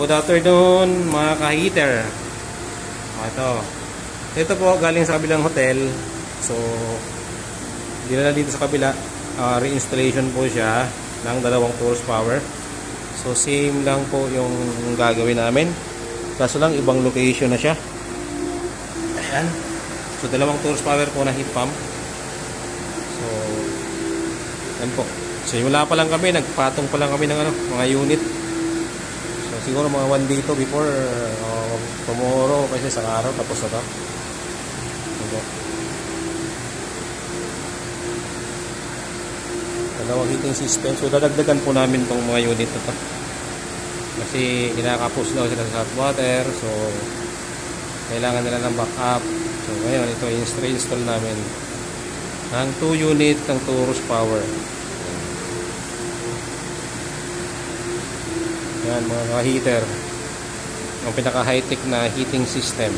Good afternoon mga ka-heater. Ito po galing sa kabilang hotel. So dinala dito sa kabila. Reinstallation po siya ng 2 horsepower. So same lang po yung gagawin namin. Kaso lang ibang location na siya. Ayan. So 2 horsepower po na heat pump. So yan po. So wala pa lang kami, nagpatong pa lang kami ng mga unit. So siguro mga 1 day to before tomorrow kasi sa araw tapos na to. So, dalawang heating system. So dadagdagan po namin tong mga unit na to. Kasi kinakapos daw sila sa hot water. So kailangan nila ng backup. So ngayon ito install namin ang 2 unit ng 2 horsepower. Yan mga heater. Ang pinaka high-tech na heating system.